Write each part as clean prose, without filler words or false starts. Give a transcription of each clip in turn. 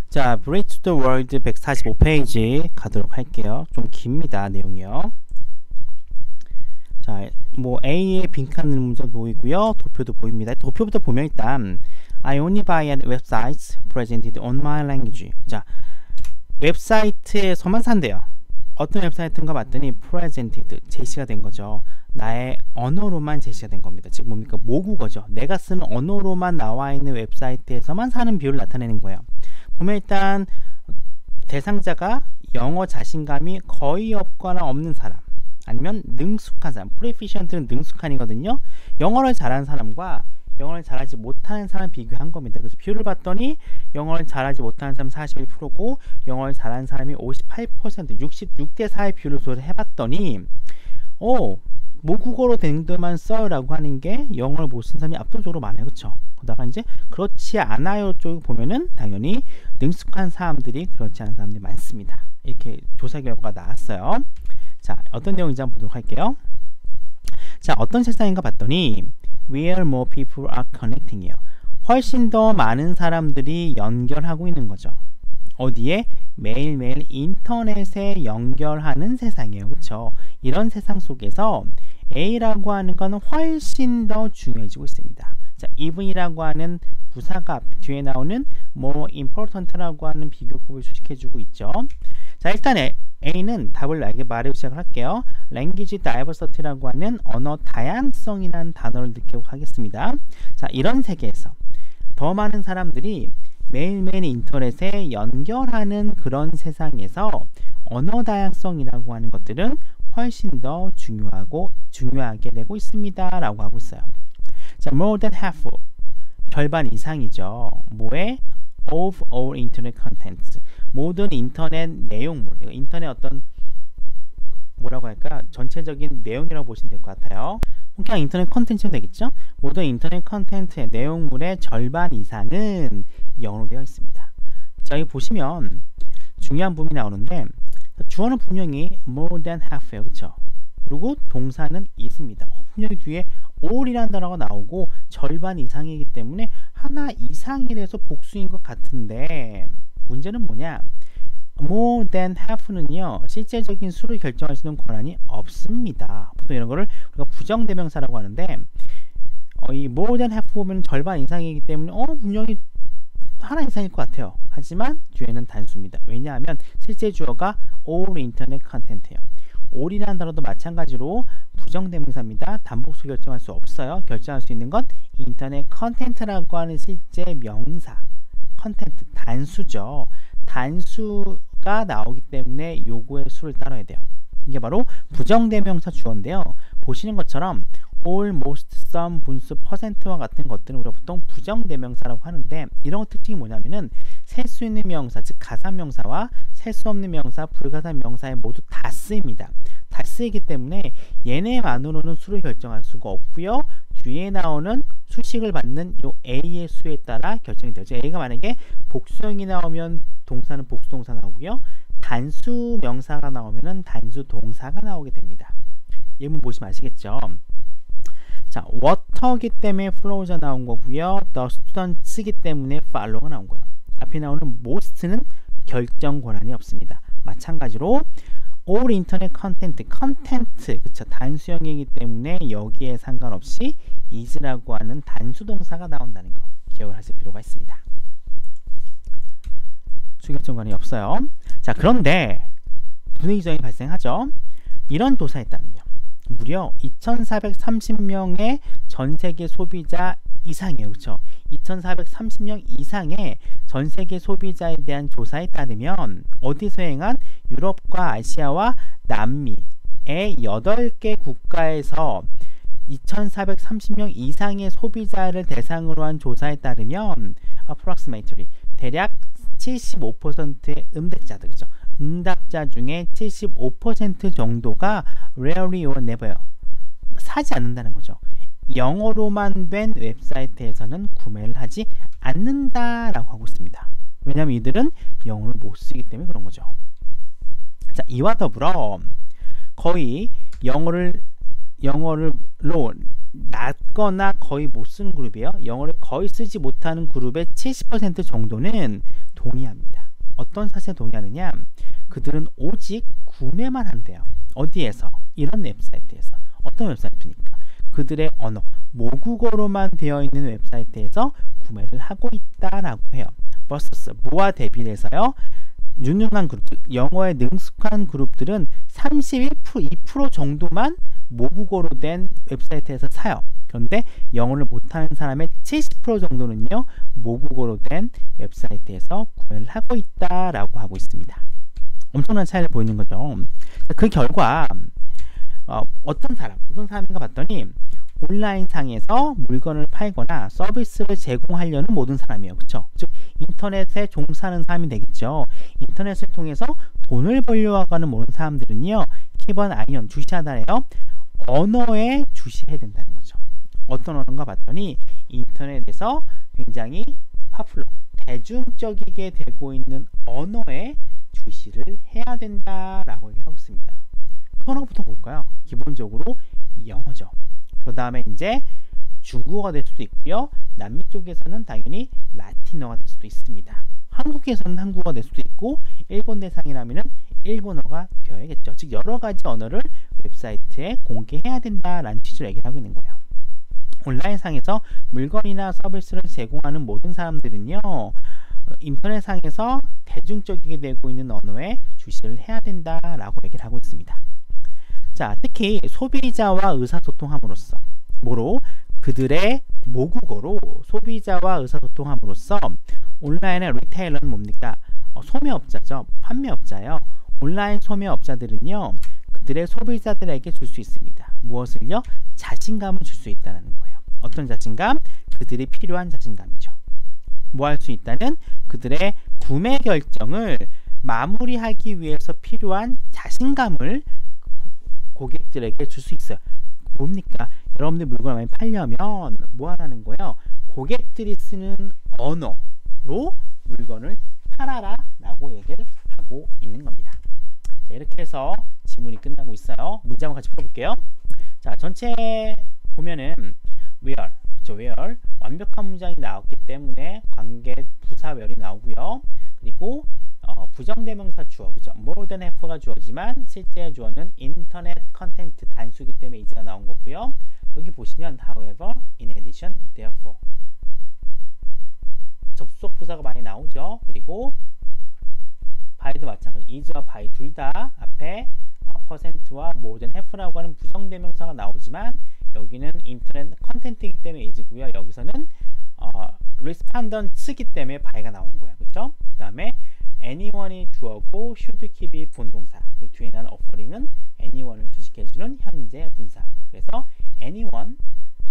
자, Bridge to the World 145페이지 가도록 할게요. 좀 깁니다, 내용이요. 자, 뭐 A의 빈칸 문제 보이고요. 도표도 보입니다. 도표부터 보면 일단 I only buy at websites presented on my language. 자, 웹사이트에서만 산대요. 어떤 웹사이트인가 봤더니 presented, 제시가 된 거죠. 나의 언어로만 제시가 된 겁니다. 즉 뭡니까? 모국어죠. 내가 쓰는 언어로만 나와 있는 웹사이트에서만 사는 비율을 나타내는 거예요. 보면 일단 대상자가 영어 자신감이 거의 없거나 없는 사람, 아니면 능숙한 사람, proficient는 능숙한이거든요. 영어를 잘하는 사람과 영어를 잘하지 못하는 사람 비교한 겁니다. 그래서 비율을 봤더니 영어를 잘하지 못하는 사람 41%고 영어를 잘하는 사람이 58%, 66대 4의 비율을 조사를 해봤더니 모국어로 된 것만 써라고 하는 게 영어를 못 쓴 사람이 압도적으로 많아요. 그렇죠? 그러다가 이제 그렇지 않아요 쪽 보면은 당연히 능숙한 사람들이 그렇지 않은 사람들이 많습니다. 이렇게 조사 결과가 나왔어요. 자, 어떤 내용인지 한번 보도록 할게요. 자, 어떤 세상인가 봤더니 where more people are connecting 이에요. 훨씬 더 많은 사람들이 연결하고 있는 거죠. 어디에? 매일매일 인터넷에 연결하는 세상이에요. 그렇죠? 이런 세상 속에서 A라고 하는 건 훨씬 더 중요해지고 있습니다. 자, even이라고 하는 부사가 뒤에 나오는 more important라고 하는 비교급을 수식해주고 있죠. 자, 일단 A는 답을 말해보고 시작을 할게요. language diversity라고 하는 언어 다양성이라는 단어를 넣도록 하겠습니다. 자, 이런 세계에서 더 많은 사람들이 매일매일 인터넷에 연결하는 그런 세상에서 언어 다양성이라고 하는 것들은 훨씬 더 중요하게 되고 있습니다 라고 하고 있어요. 자, more than half, 절반 이상이죠. 뭐에? of all internet contents, 모든 인터넷 내용물, 인터넷 어떤 뭐라고 할까? 전체적인 내용이라고 보시면 될 것 같아요. 그냥 인터넷 컨텐츠가 되겠죠? 모든 인터넷 컨텐츠의 내용물의 절반 이상은 영어로 되어 있습니다. 자, 여기 보시면 중요한 부분이 나오는데 주어는 분명히 more than half예요. 그렇죠? 그리고 동사는 is입니다. 분명히 뒤에 all이라는 단어가 나오고 절반 이상이기 때문에 하나 이상이라서 복수인 것 같은데 문제는 뭐냐? more than half는요, 실제적인 수를 결정할 수 있는 권한이 없습니다. 보통 이런 거를 우리가 부정대명사라고 하는데 이 more than half 보면 절반 이상이기 때문에 분명히 하나 이상일 것 같아요. 하지만 뒤에는 단수입니다. 왜냐하면 실제 주어가 all internet content예요. all이라는 단어도 마찬가지로 부정대명사입니다. 단복수 결정할 수 없어요. 결정할 수 있는 건 인터넷 컨텐츠라고 하는 실제 명사, 컨텐츠, 단수죠. 단수가 나오기 때문에 요거의 수를 따라야 돼요. 이게 바로 부정대명사 주어인데요. 보시는 것처럼 all, most, some, 분수, 퍼센트와 같은 것들은 우리가 보통 부정대명사라고 하는데 이런 특징이 뭐냐면은 셀 수 있는 명사, 즉 가산명사와 셀 수 없는 명사, 불가산명사에 모두 다 쓰입니다. 다 쓰이기 때문에 얘네만으로는 수를 결정할 수가 없고요. 뒤에 나오는 수식을 받는 요 A의 수에 따라 결정이 되죠. A가 만약에 복수형이 나오면 동사는 복수동사 나오고요. 단수 명사가 나오면은 단수 동사가 나오게 됩니다. 예문 보시면 아시겠죠? 자, water기 때문에 flow가 나온 거고요. the students이기 때문에 follow가 나온 거예요. 앞에 나오는 most는 결정 권한이 없습니다. 마찬가지로 all internet content, 그쵸? 단수형이기 때문에 여기에 상관없이 is라고 하는 단수 동사가 나온다는 거 기억을 하실 필요가 있습니다. 수결정 권한이 없어요. 자, 그런데 분위기적이 발생하죠. 이런 조사에 따르면 무려 2,430명의 전세계 소비자 이상이에요. 그렇죠? 2,430명 이상의 전세계 소비자에 대한 조사에 따르면 어디서 행한 유럽과 아시아와 남미의 8개 국가에서 2,430명 이상의 소비자를 대상으로 한 조사에 따르면 approximately 대략 75%의 응답자들, 그렇죠? 응답자 중에 75% 정도가 rarely or never, 사지 않는다는 거죠. 영어로만 된 웹사이트에서는 구매를 하지 않는다라고 하고 있습니다. 왜냐하면 이들은 영어를 못 쓰기 때문에 그런 거죠. 자, 이와 더불어 거의 영어로 낮거나 거의 못 쓰는 그룹이에요. 영어를 거의 쓰지 못하는 그룹의 70% 정도는 동의합니다. 어떤 사실에 동의하느냐? 그들은 오직 구매만 한대요. 어디에서? 이런 웹사이트에서. 어떤 웹사이트입니까? 그들의 언어, 모국어로만 되어 있는 웹사이트에서 구매를 하고 있다라고 해요. versus 뭐와 대비해서요? 유능한 그룹, 영어에 능숙한 그룹들은 2% 정도만 모국어로 된 웹사이트에서 사요. 그런데 영어를 못하는 사람의 70% 정도는요, 모국어로 된 웹사이트에서 구매를 하고 있다라고 하고 있습니다. 엄청난 차이를 보이는 거죠. 그 결과 어떤 사람인가 봤더니 온라인 상에서 물건을 팔거나 서비스를 제공하려는 모든 사람이에요. 그렇죠? 즉 인터넷에 종사하는 사람이 되겠죠. 인터넷을 통해서 돈을 벌려고 하는 모든 사람들은요, 키번 아이언 주시하다래요. 언어에 주시해야 된다는 거죠. 어떤 언어인가 봤더니 인터넷에서 굉장히 파퓰러, 대중적이게 되고 있는 언어에 주시를 해야 된다라고 얘기하고 있습니다. 그 언어부터 볼까요? 기본적으로 영어죠. 그 다음에 이제 중국어가 될 수도 있고요. 남미 쪽에서는 당연히 라틴어가 될 수도 있습니다. 한국에서는 한국어가 될 수도 있고, 일본 대상이라면 일본어가 되어야겠죠. 즉 여러 가지 언어를 웹사이트에 공개해야 된다라는 취지로 얘기를 하고 있는 거예요. 온라인상에서 물건이나 서비스를 제공하는 모든 사람들은요, 인터넷상에서 대중적이게 되고 있는 언어에 주시를 해야 된다라고 얘기를 하고 있습니다. 자, 특히 소비자와 의사소통함으로써 뭐로? 그들의 모국어로 소비자와 의사소통함으로써 온라인의 리테일러는 뭡니까? 소매업자죠. 판매업자예요. 온라인 소매업자들은요, 그들의 소비자들에게 줄 수 있습니다. 무엇을요? 자신감을 줄 수 있다는 거예요. 어떤 자신감? 그들이 필요한 자신감이죠. 뭐 할 수 있다는? 그들의 구매 결정을 마무리하기 위해서 필요한 자신감을 고객들에게 줄 수 있어요. 뭡니까? 여러분들 물건을 많이 팔려면 뭐 하라는 거예요? 고객들이 쓰는 언어로 물건을 팔아라 라고 얘기를 하고 있는 겁니다. 자, 이렇게 해서 지문이 끝나고 있어요. 문제 한번 같이 풀어볼게요. 자, 전체 보면은 where, 그렇죠? where 완벽한 문장이 나왔기 때문에 관계 부사별이 나오고요. 그리고 부정대명사 주어, 그죠? more than have가 주어지만 실제 주어는 인터넷 컨텐트 단수기 때문에 이제가 나온 거고요. 여기 보시면 however, in addition, therefore 접속 부사가 많이 나오죠. 그리고 by도 마찬가지, is와 by 둘 다 앞에 %와 more than have라고 하는 부정대명사가 나오지만 여기는 인터넷 컨텐츠이기 때문에 is고요. 여기서는 respondent이기 때문에 by가 나오는 거예요. 그렇죠? 그 다음에 anyone이 주어고 should keep이 부동사, 그리고 뒤에 나는 offering은 anyone을 수식해주는 현재 분사. 그래서 anyone,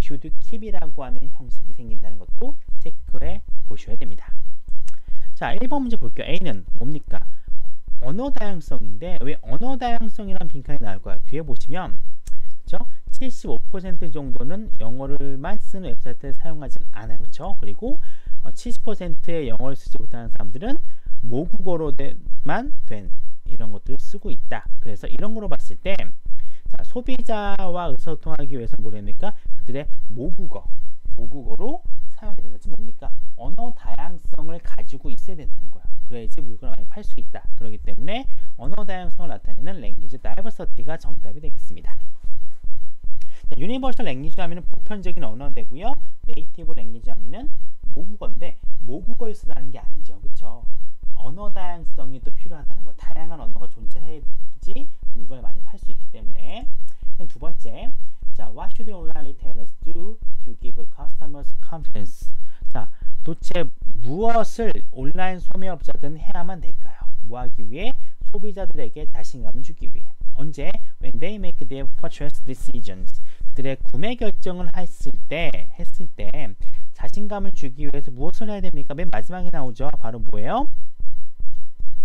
should keep이라고 하는 형식이 생긴다는 것도 체크해 보셔야 됩니다. 자, 1번 문제 볼게요. A는 뭡니까? 언어 다양성인데 왜 언어 다양성이란 빈칸이 나올까요? 뒤에 보시면 그렇죠? 75% 정도는 영어를만 쓰는 웹사이트를 사용하지 않아요. 그렇죠? 그리고 70%의 영어를 쓰지 못하는 사람들은 모국어로만 된 이런 것들을 쓰고 있다. 그래서 이런 거로 봤을 때 자, 소비자와 의사소통하기 위해서 뭐랍니까? 그들의 모국어로 사용해야 된다. 즉 뭡니까? 언어 다양성을 가지고 있어야 된다는 거야. 그래야지 물건을 많이 팔 수 있다. 그렇기 때문에 언어 다양성을 나타내는 language diversity가 정답이 되겠습니다. 자, universal language 하면은 보편적인 언어 되고요. native language 하면은 모국어인데 모국어를 쓰라는 게 아니죠. 그렇죠? 언어 다양성이 또 필요하다는 거. 다양한 언어가 존재해야지 물건을 많이 팔 수 있기 때문에. 두 번째, 자, what should online retailers do to give customers confidence? 자, 도대체 무엇을 온라인 소매업자들은 해야만 될까요? 뭐 하기 위해? 소비자들에게 자신감을 주기 위해. 언제? When they make their purchase decisions. 그들의 구매 결정을 했을 때 자신감을 주기 위해서 무엇을 해야 됩니까? 맨 마지막에 나오죠. 바로 뭐예요?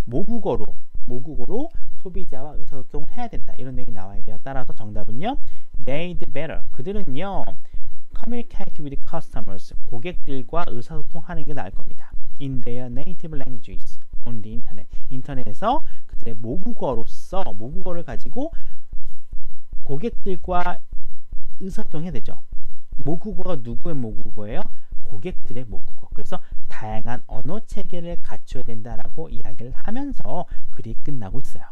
모국어로 소비자와 의사소통을 해야 된다. 이런 내용이 나와야 돼요. 따라서 정답은요. They'd better. 그들은요. Communicate with customers. 고객들과 의사소통하는 게 나을 겁니다. In their native languages. On the internet. 인터넷에서 그들의 모국어를 가지고 고객들과 의사소통해야 되죠. 모국어가 누구의 모국어예요? 고객들의 모국어. 그래서 다양한 언어 체계를 갖춰야 된다라고 이야기를 하면서 글이 끝나고 있어요.